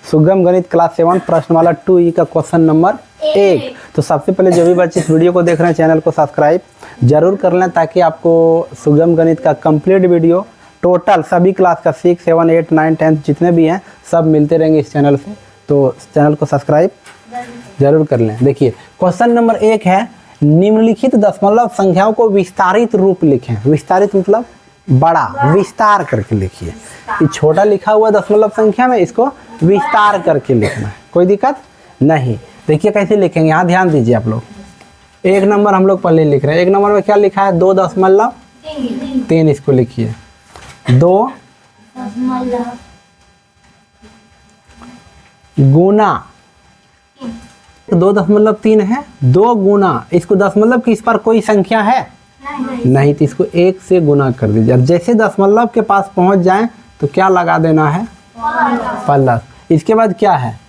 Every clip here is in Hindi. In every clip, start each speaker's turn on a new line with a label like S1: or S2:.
S1: सुगम गणित क्लास 7 प्रश्नमाला 2E का क्वेश्चन नंबर 1। तो सबसे पहले जो भी बच्चे इस वीडियो को देख रहे हैं चैनल को सब्सक्राइब जरूर कर लें ताकि आपको सुगम गणित का कंप्लीट वीडियो टोटल सभी क्लास का 6, 7, 8, 9, 10 जितने भी हैं सब मिलते रहेंगे इस चैनल से। तो चैनल को सब्सक्राइब जरूर कर लें। देखिए क्वेश्चन नंबर 1 है, निम्नलिखित दशमलव संख्याओं को विस्तारित रूप लिखें। विस्तारित मतलब बड़ा, विस्तार करके लिखिए। ये छोटा लिखा हुआ दशमलव संख्या में इसको विस्तार करके लिखना है, कोई दिक्कत नहीं। देखिए कैसे लिखेंगे, यहाँ ध्यान दीजिए आप लोग। 1 नंबर हम लोग पहले लिख रहे हैं। 1 नंबर में क्या लिखा है, 2.3 इसको लिखिए। 2 गुना 2.3 है, 2 गुना इसको दशमलव की इस पर कोई संख्या है नहीं तो इसको 1 से गुना कर दीजिए। अब जैसे दशमलव के पास पहुंच जाएं तो क्या लगा देना है, प्लस। इसके बाद क्या है,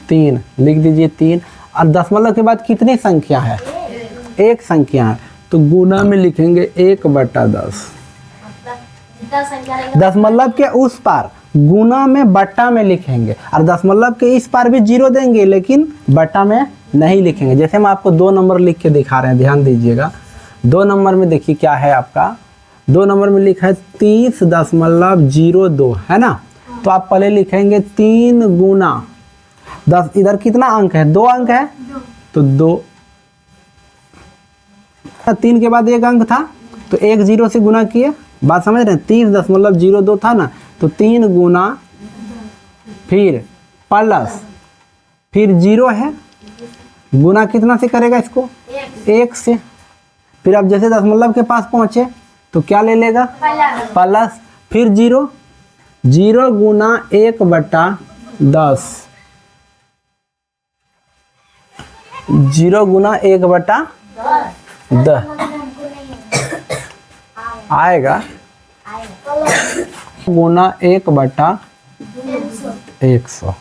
S1: 3 लिख दीजिए 3। और दशमलव के बाद कितनी संख्या है, 1 संख्या है तो गुना में लिखेंगे 1/10। दशमलव के उस पार गुना में बट्टा में लिखेंगे और दशमलव के इस पार भी 0 देंगे लेकिन बट्टा में नहीं लिखेंगे। जैसे हम आपको 2 नंबर लिख के दिखा रहे हैं, ध्यान दीजिएगा। 2 नंबर में देखिए क्या है आपका, 2 नंबर में लिखा है 30.02 है ना। तो आप पहले लिखेंगे 3 गुना 10। इधर कितना अंक है, 2 अंक है तो 2। 3 के बाद 1 अंक था तो 1 0 से गुना किए। बात समझ रहे हैं, 30.02 था ना तो 3 गुना फिर प्लस फिर 0 है, गुना कितना से करेगा इसको, 1 से। फिर अब जैसे दशमलव के पास पहुंचे तो क्या ले लेगा, प्लस फिर 0 गुना 1/10। 0 गुना 1/10 आएगा गुना 1/100।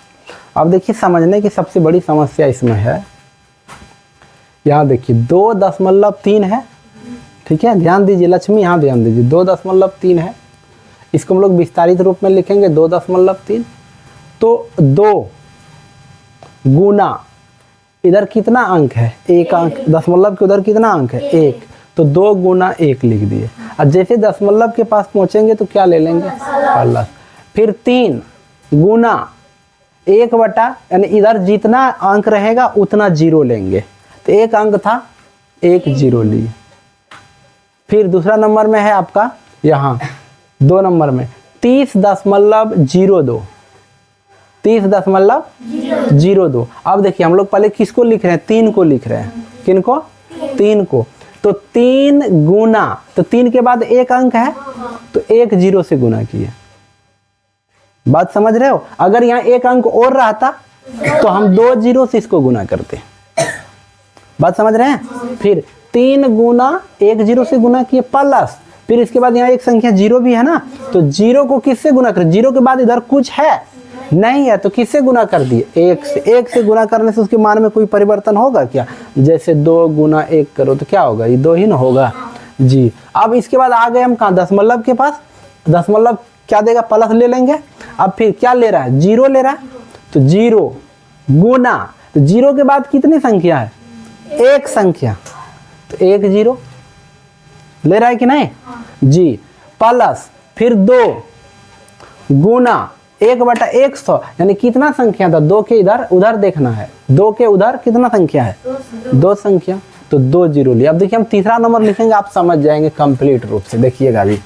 S1: अब देखिए समझने की सबसे बड़ी समस्या इसमें है, यहाँ देखिए 2.3 है, ठीक है। ध्यान दीजिए लक्ष्मी, यहाँ ध्यान दीजिए 2.3 है। इसको हम लोग विस्तारित रूप में लिखेंगे 2.3। तो 2 गुना इधर कितना अंक है, 1 अंक। दशमलव के उधर कितना अंक है, 1। तो 2 गुना 1 लिख दिए। और जैसे दशमलव के पास पहुंचेंगे तो क्या ले लेंगे, प्लस। फिर 3 गुना 1 यानी इधर जितना अंक रहेगा उतना 0 लेंगे। तो 1 अंक था, 1 0 लिए। फिर दूसरा नंबर में है आपका, यहाँ 2 नंबर में 30.02। 30.02। अब देखिए हम लोग पहले किसको लिख रहे हैं, 3 को लिख रहे हैं। किनको, 3 को। तो 3 गुना, तो 3 के बाद 1 अंक है तो 1 0 से गुना किए। बात समझ रहे हो। अगर यहाँ 1 अंक और रहता तो हम 2 0 से इसको गुना करते। बात समझ रहे हैं। फिर 3 गुना 1 0 से गुना किए प्लस। फिर इसके बाद यहाँ एक संख्या 0 भी है ना, तो 0 को किससे गुना करें, 0 के बाद इधर कुछ है नहीं है तो किससे गुना कर दिए, 1 से। 1 से गुना करने से उसके मान में कोई परिवर्तन होगा क्या, जैसे 2 गुना 1 करो तो क्या होगा, ये 2 ही ना होगा जी। अब इसके बाद आ गए हम कहाँ, दशमलव के पास। दशमलव क्या देगा, प्लस ले लेंगे। अब फिर क्या ले रहा है, 0 ले रहा है तो 0 गुना, तो 0 के बाद कितनी संख्या है, 1 संख्या, तो 1 0 ले रहा है कि नहीं जी। प्लस फिर 2 गुना 1/100 यानी कितना संख्या था, 2 के इधर उधर देखना है, 2 के उधर कितना संख्या है, 2 संख्या, तो 2 0 लिया। अब देखिए हम तीसरा नंबर लिखेंगे, आप समझ जाएंगे कंप्लीट रूप से। देखिएगा अभी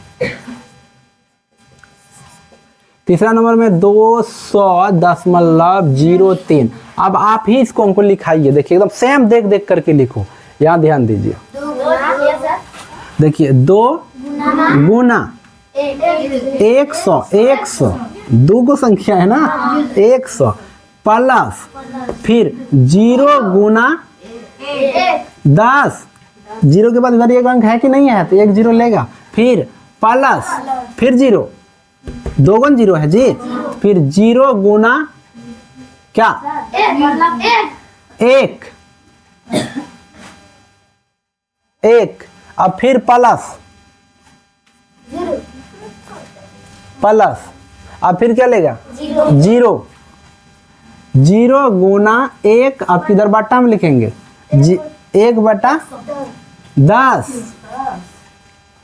S1: तीसरा नंबर में 200.03। अब आप ही इसको हमको लिखाइए, देखिए एकदम सेम देख देख करके लिखो। यहाँ ध्यान दीजिए, देखिए 2 गुना 100 2 को संख्या है ना, 100 प्लस फिर 0 गुना 10। 0 के बाद इधर 1 अंक है कि नहीं है तो 1 0 लेगा। फिर प्लस फिर 0, 2 गुना 0 है जी। फिर 0 गुना क्या, 1। अब फिर प्लस, अब फिर क्या लेगा, 0। 0 गुना 1, आप किधर बट्टा में लिखेंगे 1/10।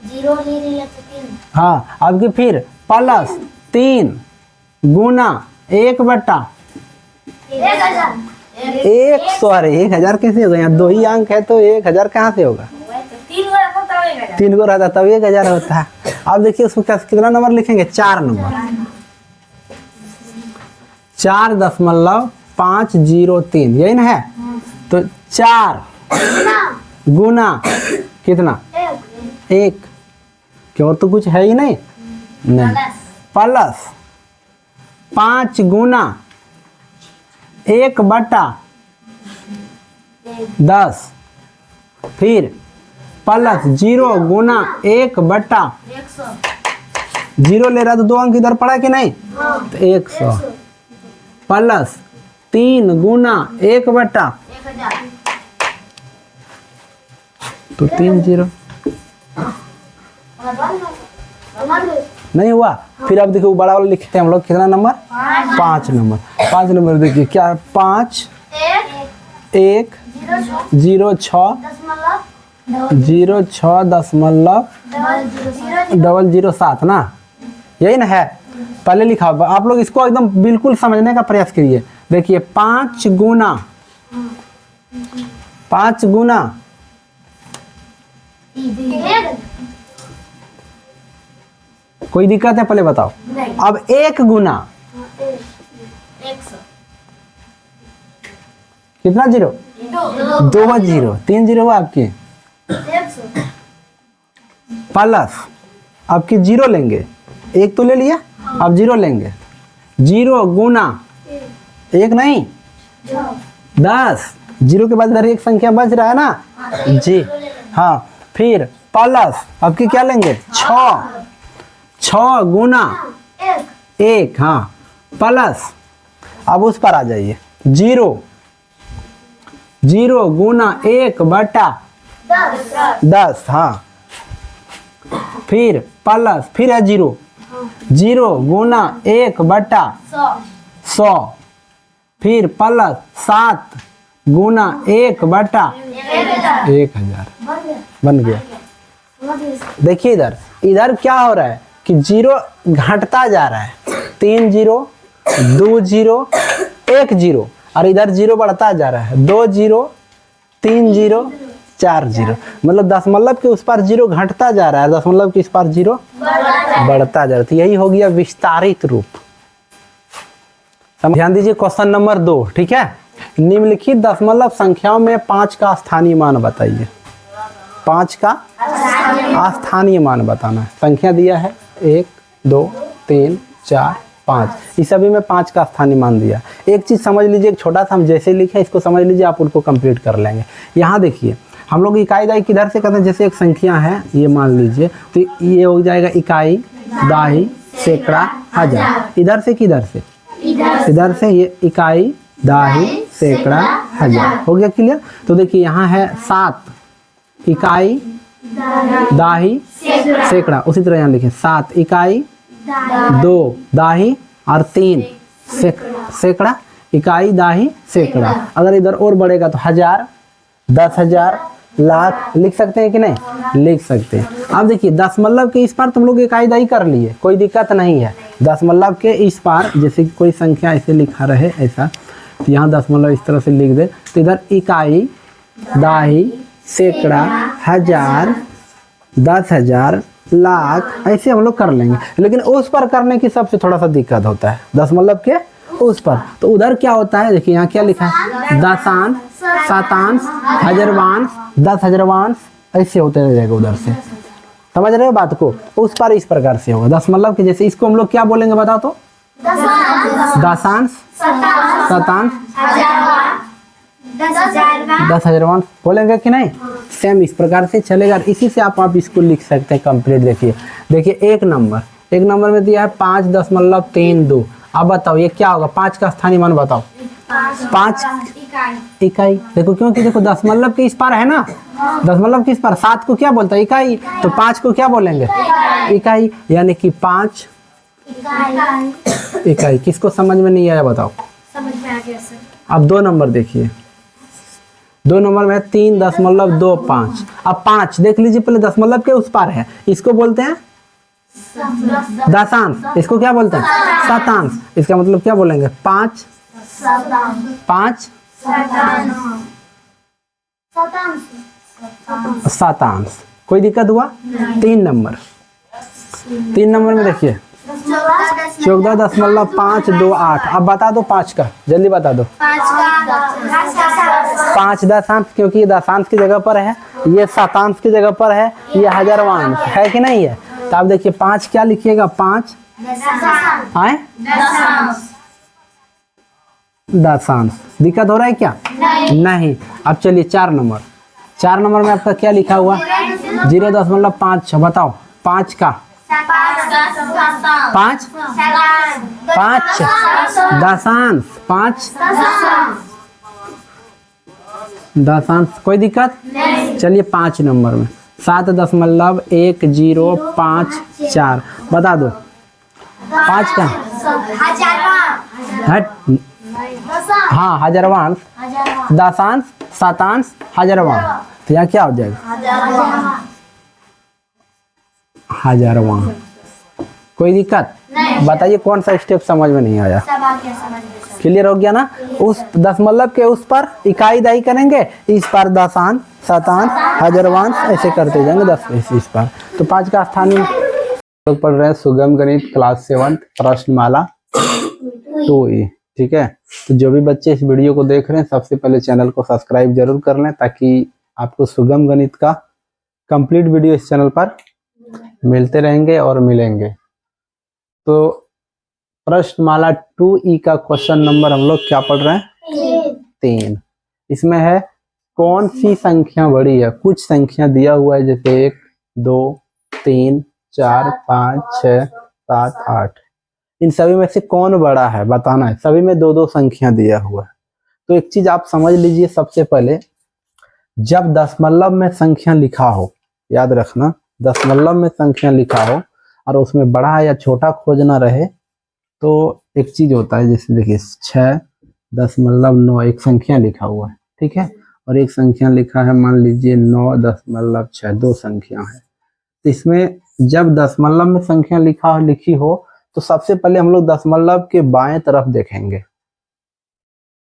S2: 0 ले लिया तो 3।
S1: हाँ, आपकी फिर प्लस 3 गुना 1/1000। सॉरी 1000 कैसे होगा, यहाँ 2 ही अंक है तो 1000 कहाँ से होगा, 3 को रहता तब 1000 होता है। अब देखिए उसको कितना नंबर लिखेंगे, 4 नंबर, 4.503, यही ना है। तो 4 गुना कितना 1, क्या और तो कुछ है ही नहीं, प्लस 5 गुना 1/10, फिर प्लस 0 गुना 1/100। 0 ले रहा तो 2 अंक इधर पड़ा कि नहीं, तो 100 प्लस 3 गुना 1/1000, तो 3 0 नहीं हुआ। फिर अब देखिए बड़ा वाला लिखते हैं हम लोग, कितना नंबर 5 नंबर। 5 नंबर देखिए क्या है, 5 1 0 6 0.007 ना, यही ना है। पहले लिखा हुआ, आप लोग इसको एकदम बिल्कुल समझने का प्रयास करिए। देखिए 5 गुना कोई दिक्कत है पहले बताओ। अब 1 गुना कितना 0, 2 0, 3 0 हुआ आपकी, प्लस आपकी 0 लेंगे, 1 तो ले लिया, अब 0 लेंगे, 0 गुना 1 नहीं 10, 0 के बाद इधर एक संख्या बच रहा है ना जी, हाँ। फिर प्लस आपकी क्या लेंगे 6 गुना 1, हाँ, प्लस अब उस पर आ जाइए 0 गुना 1/10, हाँ, फिर प्लस फिर है 0 गुना 1/100, फिर प्लस 7 गुना 1/1000 बन गया। देखिए इधर क्या हो रहा है कि 0 घटता जा रहा है, 3 0 2 0 1 0, और इधर 0 बढ़ता जा रहा है, 2 0 3 0 4 0, मतलब दशमलव के उस पार 0 घटता जा रहा है, दशमलव के इस पार 0 बढ़ता जा रहा है। तो यही हो गया विस्तारित रूप। ध्यान दीजिए क्वेश्चन नंबर 2, ठीक है। निम्नलिखित दशमलव संख्याओं में 5 का स्थानीय मान बताइए। 5 का स्थानीय मान बताना है। संख्या दिया है 1 2 3 4 5, इस सभी में 5 का स्थानीय मान दिया। एक चीज़ समझ लीजिए, एक छोटा सा हम जैसे लिखे इसको समझ लीजिए, आप उनको कंप्लीट कर लेंगे। यहाँ देखिए हम लोग इकाई दाई किधर से करते हैं, जैसे एक संख्या है ये मान लीजिए, तो ये हो जाएगा इकाई दाही सैकड़ा हजार। इधर से किधर से, इधर से ये इकाई दाही सैकड़ा हजार, हो गया क्लियर। तो देखिए यहाँ है 7 इकाई दाही सैकड़ा, उसी तरह यहाँ लिखे 7 इकाई 2 दाही और 3 सैकड़ा, इकाई दाही सैकड़ा। अगर इधर और बढ़ेगा तो 1000 10,000 लाख लिख सकते हैं कि नहीं, लिख सकते हैं। अब देखिए दशमलव के इस पार तुम लोग इकाई दाई कर लिए, कोई दिक्कत नहीं है। दशमलव के इस पार जैसे कि कोई संख्या ऐसे लिखा रहे ऐसा, तो यहाँ दशमलव इस तरह से लिख दे, तो इधर इकाई दाही सैकड़ा हजार 10,000 लाख ऐसे हम लोग कर लेंगे। लेकिन उस पर करने की सबसे थोड़ा सा दिक्कत होता है, दशमलव के उस पर। तो उधर क्या होता है, देखिए यहाँ क्या लिखा है, दशांश शतांश हजारवांश 10,000वांश ऐसे होते रहेगा उधर से। समझ रहे हो बात को, उस पर इस प्रकार से होगा। दशमलव के जैसे इसको हम लोग क्या बोलेंगे बताओ तो, दशांश शतांश 10,000वांश बोलेंगे कि नहीं, सेम इस प्रकार से चलेगा। इसी से आप इसको लिख सकते हैं कंप्लीट। देखिए एक नंबर में दिया है 5.32। अब बताओ ये क्या होगा, 5 का स्थानीय मान बताओ। 5 इकाई, देखो क्योंकि देखो दशमलव के इस पार है ना, दशमलव के इस पार 7 को क्या बोलता है, इकाई, तो 5 को क्या बोलेंगे, इकाई। यानी कि 5 इकाई। किसको समझ में नहीं आया बताओ,
S2: समझ में आ गया।
S1: अब 2 नंबर देखिए, 2 नंबर में 3.25। अब 5 देख लीजिए, पहले दशमलव के उस पार है, इसको बोलते हैं दशांश, इसको क्या बोलते हैं शतांश। इसका मतलब क्या बोलेंगे 5 शतांश। कोई दिक्कत हुआ? 3 नंबर में देखिए 14.528। अब बता दो 5 का, जल्दी बता दो। 5 दशांश, क्योंकि ये दशांश की जगह पर है, ये शतांश की जगह पर है, ये हजारवांश है कि नहीं है। तो आप देखिए 5 क्या लिखिएगा, 5 आए दशांश। दिक्कत हो रहा है क्या? नहीं। अब चलिए 4 नंबर में आपका क्या लिखा हुआ? 0.56। बताओ 5 का 5 दशांश, 5 दशांश। कोई दिक्कत? चलिए 5 नंबर में 7.1054। बता दो 5 का हट, हाँ हजारवांश, दशांश, शतांश, हजारवांश। तो यहाँ क्या हो जाएगा? हजारवांश। कोई दिक्कत? बताइए कौन सा स्टेप समझ में नहीं आया? क्लियर हो गया ना? उस दशमलव के उस पर इकाई दाई करेंगे, इस पर दशांश, शतांश, हजारवांश, ऐसे करते जाएंगे 10 इस पर। तो 5 का स्थानीय लोग पढ़ रहे हैं सुगम गणित क्लास 7 प्रश्नमाला 2E। ठीक है, तो जो भी बच्चे इस वीडियो को देख रहे हैं सबसे पहले चैनल को सब्सक्राइब जरूर कर लें, ताकि आपको सुगम गणित का कंप्लीट वीडियो इस चैनल पर मिलते रहेंगे और मिलेंगे। तो प्रश्नमाला 2E का क्वेश्चन नंबर हम लोग क्या पढ़ रहे हैं? 3। इसमें है कौन सी संख्या बड़ी है? कुछ संख्या दिया हुआ है, जैसे 1 2 3 4 5 6 7 8। इन सभी में से कौन बड़ा है बताना है। सभी में 2-2 संख्या दिया हुआ है। तो एक चीज आप समझ लीजिए, सबसे पहले जब दशमलव में संख्या लिखा हो, याद रखना दशमलव में संख्या लिखा हो और उसमें बड़ा या छोटा खोजना रहे, तो एक चीज होता है, जैसे देखिए 6.9 एक संख्या लिखा हुआ है, ठीक है, और एक संख्या लिखा है मान लीजिए 9.6, 2 संख्या है। तो इसमें जब दशमलव में संख्या लिखी हो तो सबसे पहले हम लोग दशमलव के बाएं तरफ देखेंगे।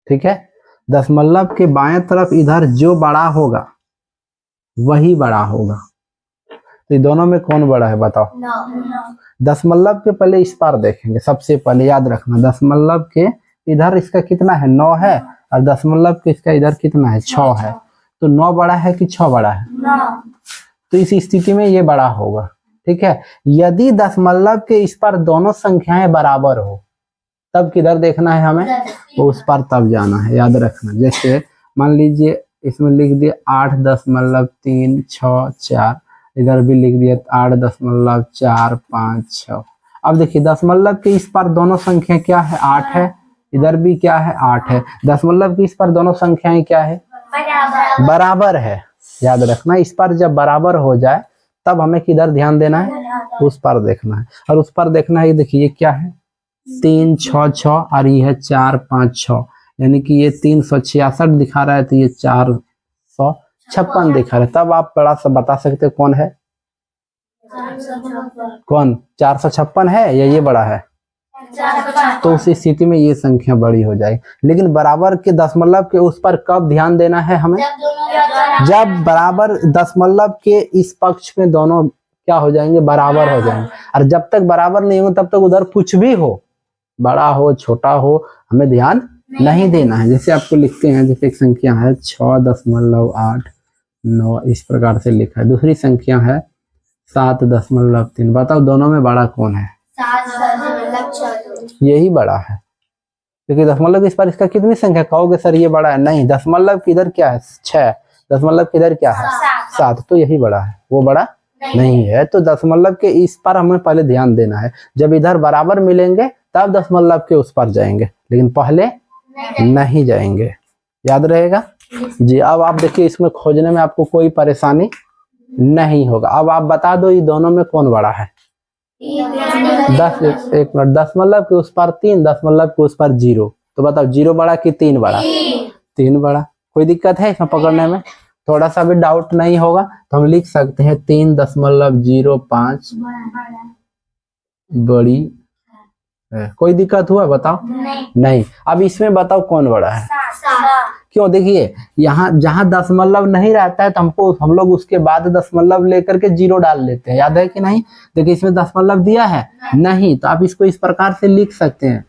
S1: ठीक है, दशमलव के बाएं तरफ इधर जो बड़ा होगा वही बड़ा होगा। तो ये दोनों में कौन बड़ा है बताओ? दशमलव के पहले इस पार देखेंगे। सबसे पहले याद रखना दशमलव के इधर इसका कितना है 9 है, और दशमलव के इसका इधर कितना है 6 है। तो 9 बड़ा है कि 6 बड़ा है? तो इस स्थिति में ये बड़ा होगा। ठीक है, यदि दशमलव के इस पर दोनों संख्याएं बराबर हो तब किधर देखना है हमें? उस पर तब जाना है, याद रखना। जैसे मान लीजिए इसमें लिख दिए 8.364, इधर भी लिख दिया 8.456। अब देखिए दशमलव के इस पर दोनों संख्या क्या है 8 है, इधर भी क्या है 8 है। दशमलव की इस पर दोनों संख्याएं क्या है? बराबर है। याद रखना, इस पर जब बराबर हो जाए तब हमें किधर ध्यान देना है? उस पर देखना है। और उस पर देखना है, देखिए ये क्या है 3 6 6 और ये है 4 5 6, यानी कि ये 366 दिखा रहा है, तो ये 456 दिखा रहा है। तब आप बड़ा सा बता सकते हो कौन है? कौन 456 है या ये बड़ा है? तो उस स्थिति में ये संख्या बड़ी हो जाएगी। लेकिन बराबर के दशमलव के उस पर कब ध्यान देना है हमें? जब बराबर दशमलव के इस पक्ष में दोनों क्या हो जाएंगे? बराबर हो जाएंगे। और जब तक बराबर नहीं हो तब तक उधर कुछ भी हो, बड़ा हो छोटा हो, हमें ध्यान नहीं देना है। जैसे आपको लिखते हैं, जैसे एक संख्या है 6.89, इस प्रकार से लिखा है। दूसरी संख्या है 7.3। बताओ दोनों में बड़ा कौन है? यही बड़ा है, क्योंकि दशमलव इस पर इसका कितनी संख्या कहोगे सर ये बड़ा है? नहीं, दशमलव किधर क्या है 6, दशमलव किधर क्या है 7, तो यही बड़ा है, वो बड़ा नहीं है। तो दशमलव के इस पर हमें पहले ध्यान देना है। जब इधर बराबर मिलेंगे तब दशमलव के उस पर जाएंगे, लेकिन पहले नहीं जाएंगे। याद रहेगा जी। अब आप देखिए इसमें खोजने में आपको कोई परेशानी नहीं होगा। अब आप बता दो ये दोनों में कौन बड़ा है? 10 एक मिनट, दशमलव के उस पर 3, दशमलव के उस पर 0, तो बताओ 0 बड़ा कि 3 बड़ा? 3 बड़ा। कोई दिक्कत है इसमें पकड़ने में? थोड़ा सा भी डाउट नहीं होगा तो हम लिख सकते हैं 3.05 बड़ी है। कोई दिक्कत हुआ बताओ? नहीं। अब इसमें बताओ कौन बड़ा है? क्यों? देखिए यहाँ जहाँ दशमलव नहीं रहता है तो हम लोग उसके बाद दशमलव लेकर के 0 डाल लेते हैं, याद है कि नहीं? देखिए इसमें दशमलव दिया है नहीं, तो आप इसको इस प्रकार से लिख सकते हैं।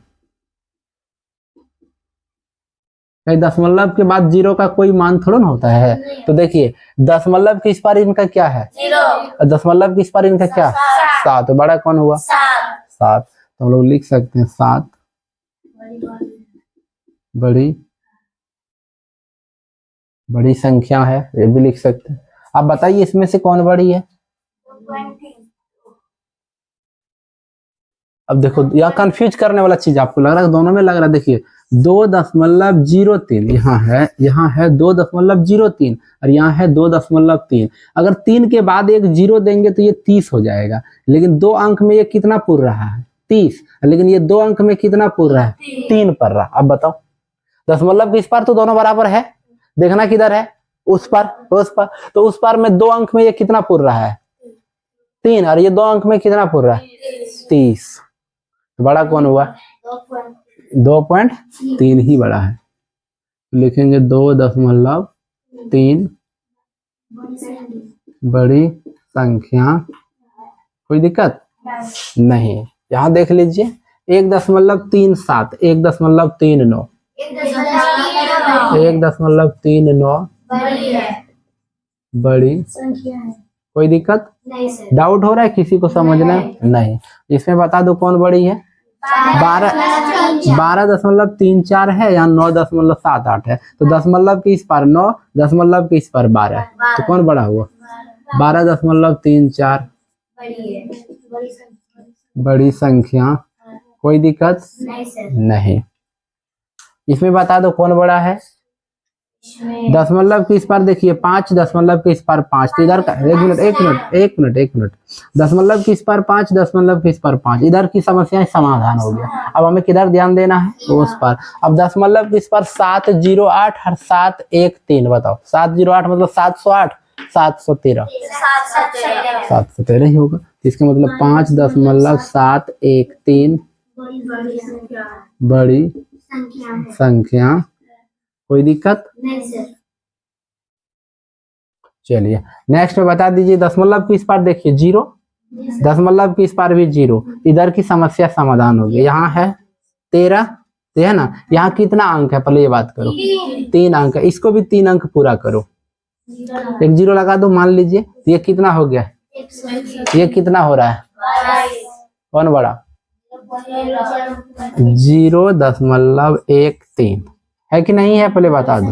S1: दशमलव के बाद 0 का कोई मान थोड़ा ना होता है। तो देखिए दशमलव के इस पार इनका क्या है? 0। दशमलव के इस पार इनका क्या? 7। तो बड़ा कौन हुआ? 7। तो हम लोग लिख सकते हैं 7 बड़ी संख्या है, ये भी लिख सकते हैं। आप बताइए इसमें से कौन बड़ी है? अब देखो यह कंफ्यूज करने वाला चीज आपको लग रहा है, दोनों में लग रहा है। देखिए 2.03 यहाँ है 2.03 और यहाँ है 2.3। अगर 3 के बाद एक 0 देंगे तो ये 30 हो जाएगा, लेकिन 2 अंक में ये कितना पुर रहा है? 30। लेकिन ये 2 अंक में कितना पुर रहा है? 3 पर रहा। अब बताओ दशमलव के इस पार तो दोनों बराबर है, देखना किधर है? उस पर। तो उस पार में 2 अंक में ये कितना पुर रहा है? 3। और ये 2 अंक में कितना पुर रहा है? 30। तो बड़ा कौन हुआ? 2.3 ही बड़ा है। लिखेंगे 2.3 बड़ी संख्या। कोई दिक्कत नहीं। यहाँ देख लीजिए 1.37 1.39 1.39 बड़ी संख्या है। कोई दिक्कत नहीं? डाउट हो रहा है किसी को समझना? नहीं। इसमें बता दो कौन बड़ी है? 12.34 है या 9.78 है। तो दशमलव के इस पार 9, दशमलव के इस पार 12, तो कौन बड़ा हुआ? 12.34 बड़ी संख्या। कोई दिक्कत नहीं। इसमें बता दो कौन बड़ा है? दशमलव के इस पार देखिए 5, दशमलव के इस पार 5, तो इधर का एक मिनट दशमलव के इस पार 5, दशमलव के इस पार 5, इधर की समस्या समाधान हो गया। अब हमें किधर ध्यान देना है? उस पार। अब दशमलव के इस पार 708 और 713 बताओ। 708 मतलब 708, 713 713 ही होगा। इसका मतलब 5.713 बड़ी संख्या। कोई दिक्कत नहीं सर। चलिए नेक्स्ट में बता दीजिए दशमलव की इस पार देखिए 0, दशमलव की इस पार भी 0, इधर की समस्या समाधान हो गई। यहाँ है 13, है ना? यहाँ कितना अंक है पहले ये बात करो? 3 अंक है। इसको भी 3 अंक पूरा करो। एक 0 लगा दो, मान लीजिए ये कितना हो गया? ये कितना हो रहा है? कौन बड़ा? 0.13 है कि नहीं है? पहले बता दो।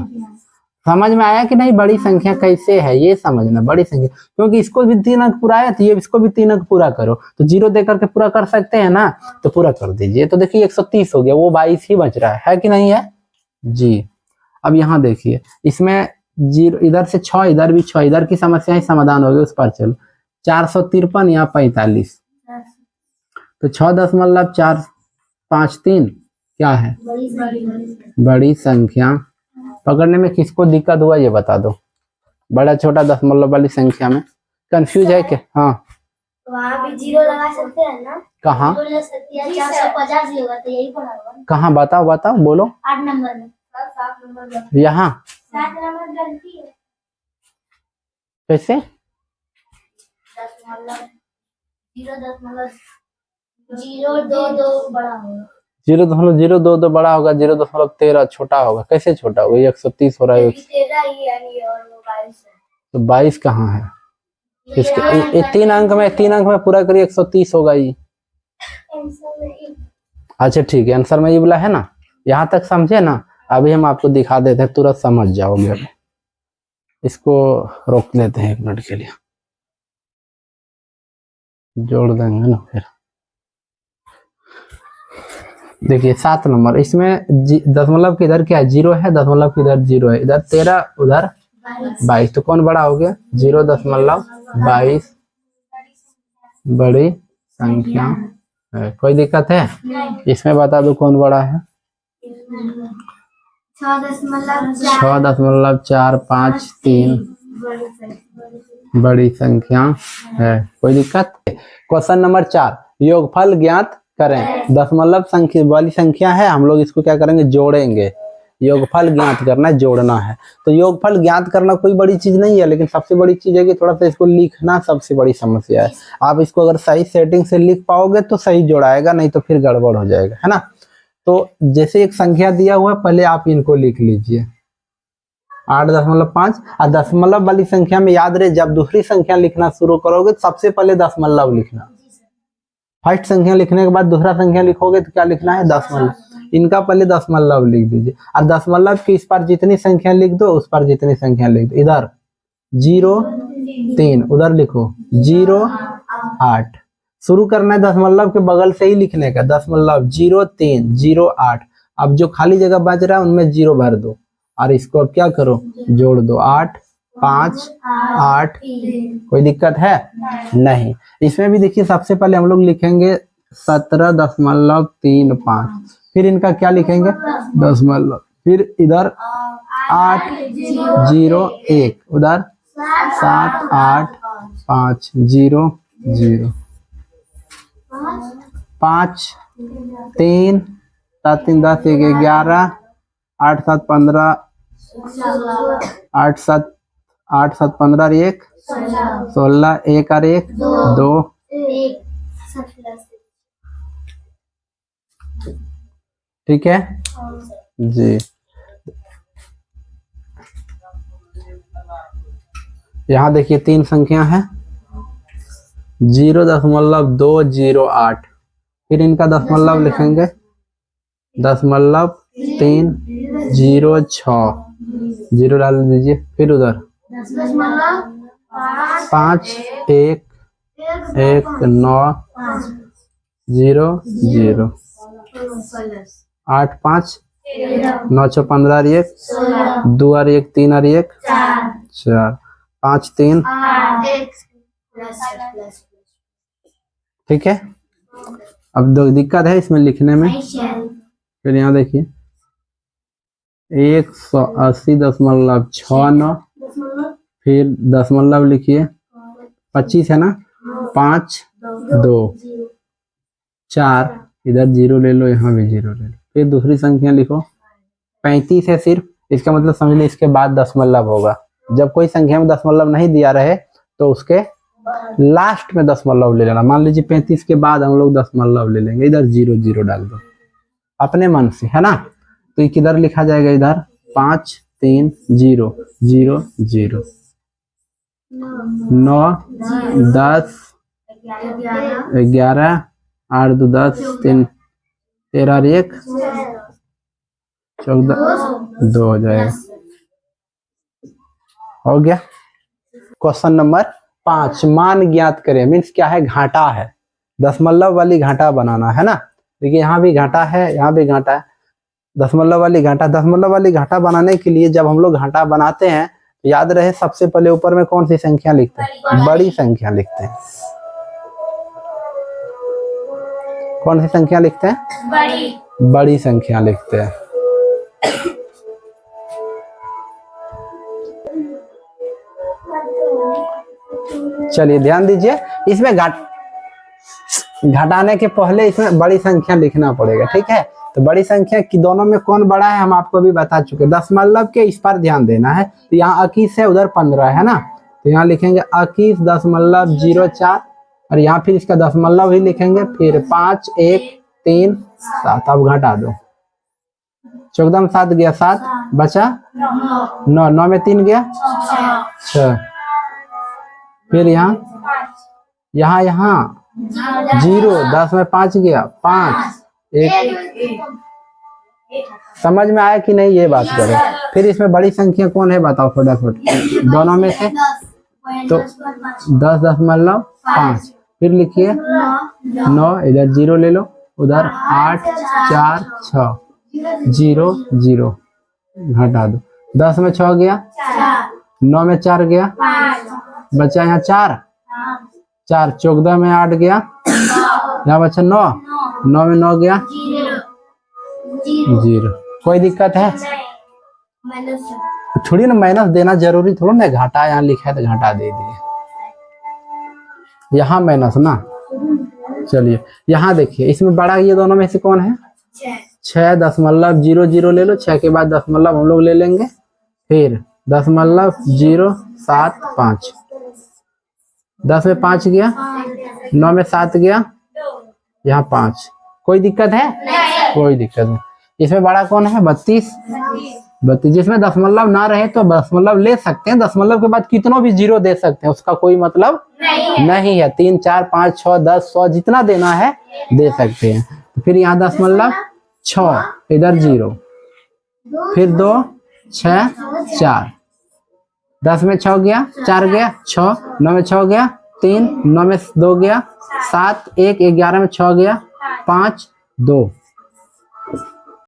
S1: समझ में आया कि नहीं? बड़ी संख्या कैसे है ये समझना। बड़ी संख्या क्योंकि इसको भी 3 अंक पूरा है तो ये इसको भी 3 अंक पूरा करो। तो 0 दे करके पूरा कर सकते हैं ना, तो पूरा कर दीजिए। तो देखिए 130 हो गया, वो 22 ही बच रहा है कि नहीं है जी? अब यहाँ देखिए इसमें 0, इधर से 6, इधर भी 6, इधर की समस्या ही समाधान हो गई। उस पर चलो 453 या 45, तो 6.453 क्या है? बड़ी संख्या। पकड़ने में किसको दिक्कत हुआ ये बता दो? बड़ा छोटा दशमलव वाली संख्या में कंफ्यूज है क्या? हाँ
S2: वहाँ भी 0 लगा सकते हैं ना?
S1: कहाँ?
S2: 450 ही होगा तो यही पड़ा होगा।
S1: कहाँ? बताओ बोलो।
S2: 8 नंबर में। 7 नंबर
S1: यहाँ
S2: 7 नंबर गलती है।
S1: कैसे?
S2: 0.02 बड़ा होगा।
S1: 0.022 बड़ा होगा, 0.13 छोटा होगा। कैसे छोटा होगा? ये 130 हो रहा है।
S2: 13 ही यानी और वो 22 है।
S1: तो 22 कहाँ है? इसके 3 अंक में पूरा करिए 130 होगा ये। अच्छा ठीक है, आंसर में ये बोला है ना। यहाँ तक समझे ना? अभी हम आपको दिखा देते हैं, तुरंत समझ जाओगे। इसको रोक लेते हैं 1 मिनट के लिए, जोड़ देंगे ना फिर। देखिए 7 नंबर, इसमें दशमलव के इधर क्या है? 0 है, दशमलव के इधर 0 है, इधर 13, उधर 22, तो कौन बड़ा हो गया? 0.22 बड़ी संख्या है। कोई दिक्कत है? इसमें बता दो कौन बड़ा है? 6.453 बड़ी संख्या है। कोई दिक्कत? क्वेश्चन नंबर 4, योगफल ज्ञात करें। दशमलव संख्या वाली संख्या है, हम लोग इसको क्या करेंगे, जोड़ेंगे। योगफल ज्ञात करना है, जोड़ना है। तो योगफल ज्ञात करना कोई बड़ी चीज नहीं है, लेकिन सबसे बड़ी चीज है कि थोड़ा सा इसको लिखना सबसे बड़ी समस्या है। आप इसको अगर सही सेटिंग से लिख पाओगे तो सही जोड़ाएगा, नहीं तो फिर गड़बड़ हो जाएगा, है ना। तो जैसे एक संख्या दिया हुआ है, पहले आप इनको लिख लीजिए 8.5। और दशमलव वाली संख्या में याद रहे, जब दूसरी संख्या लिखना शुरू करोगे सबसे पहले दशमलव लिखना। फर्स्ट संख्या लिखने के बाद दूसरा संख्या लिखोगे तो क्या लिखना है, दशमलव। इनका पहले दशमलव लिख दीजिए, और दशमलव की इस पर जितनी संख्या लिख दो उस पर जितनी संख्या लिख दो। इधर 0 3, उधर लिखो 0 8। शुरू करना है दशमलव के बगल से ही लिखने का, दशमलव 0 3 0 8। अब जो खाली जगह बच रहा है उनमें 0 भर दो, और इसको अब क्या करो, जोड़ दो। 8 5 8। कोई दिक्कत है? नहीं। इसमें भी देखिए, सबसे पहले हम लोग लिखेंगे 17.35, फिर इनका क्या लिखेंगे, दशमलव, फिर इधर 8 0 1, उधर 7 8 5 0 0 5 3 7 3 10 1 11 8 7 15 8 7 15 और 1 16 1 और 1 2। ठीक है जी। यहाँ देखिए 3 संख्या है, 0.208। फिर इनका दशमलव लिखेंगे, दशमलव 3 0 6, 0 डाल दीजिए। फिर उधर 5 1 1 9 0 0 8 5 9 6 15 और 1 2 और 1 3 और 1 4 5 3। ठीक है। अब दो दिक्कत है इसमें लिखने में। फिर यहाँ देखिए 180.69, फिर दशमलव लिखिए 25 है ना, 5 2 4, इधर 0 ले लो, यहाँ भी 0 ले लो। फिर दूसरी संख्या लिखो 35 है सिर्फ, इसका मतलब समझ लो इसके बाद दशमलव होगा। जब कोई संख्या में दशमलव नहीं दिया रहे तो उसके लास्ट में दशमलव ले लेना। मान लीजिए 35 के बाद हम लोग दशमलव ले लेंगे, इधर 0 0 डाल दो अपने मन से, है ना। तो ये किधर लिखा जाएगा, इधर 5 3 0 0 0 9 10 11 8 2 10 3 13 और 1 14 2 हो जाएगा। हो गया। क्वेश्चन नंबर 5, मान ज्ञात करें। मीन्स क्या है, घाटा है, दशमलव वाली घाटा बनाना है ना। देखिए यहाँ भी घाटा है, यहाँ भी घाटा है, दशमलव वाली घाटा। दशमलव वाली घाटा बनाने के लिए जब हम लोग घाटा बनाते हैं तो याद रहे सबसे पहले ऊपर में कौन सी संख्या लिखते हैं, बड़ी संख्या लिखते हैं। कौन सी संख्या लिखते हैं, बड़ी संख्या लिखते हैं। चलिए ध्यान दीजिए, इसमें घटाने के पहले इसमें बड़ी संख्या लिखना पड़ेगा। ठीक है, तो बड़ी संख्या की दोनों में कौन बड़ा है हम आपको भी बता चुके। दशमलव के इस पर ध्यान देना है। तो यहाँ 21 है, उधर 15 है ना, तो यहाँ लिखेंगे 21.04, और यहाँ फिर इसका दशमलव ही लिखेंगे। फिर 5 1 3 7, अब घटा दो, 14 7 गया 7, बचा 9, 9 में 3 गया 6। फिर यहाँ 0, 10 में 5 गया 5 1। समझ में आया कि नहीं, ये बात करें। फिर इसमें बड़ी संख्या कौन है बताओ फटाफट, दोनों में से। तो 10.5, फिर लिखिए 9, इधर 0 ले लो, उधर 8 4 6 0 0, घटा दो। 10 में 6 गया, 9 में 4 गया, बचा यहाँ 4 4, 14 में 8 गया, यहाँ बचा 9 9 में 9 गया, 0। कोई दिक्कत है?
S2: माइनस
S1: थोड़ी ना माइनस देना जरूरी थोड़ा ना, घाटा यहाँ लिखा है तो घाटा दे दिए, यहाँ माइनस ना। चलिए यहाँ देखिए, इसमें बड़ा ये दोनों में से कौन है? 6.00 ले लो, 6 के बाद दशमलव हम लोग ले लेंगे, फिर 0.075, 10 में 5 गया, 9 में 7 गया, यहाँ 5। कोई दिक्कत है? कोई दिक्कत नहीं। इसमें बड़ा कौन है? 32। जिसमें दशमलव ना रहे तो दशमलव ले सकते हैं, दशमलव के बाद कितनों भी 0 दे सकते हैं, उसका कोई मतलब नहीं है। 3, 4, 5, 6, 10, 100 जितना देना है दे सकते हैं। तो फिर यहाँ 0.6, इधर 0, फिर 2, 6, 4, 10 में 6 गया, 4 गया, 6, 9 में 6 गया, 3, 9 में 2 गया, 7, 1, 11 में 6 गया, 5, 2।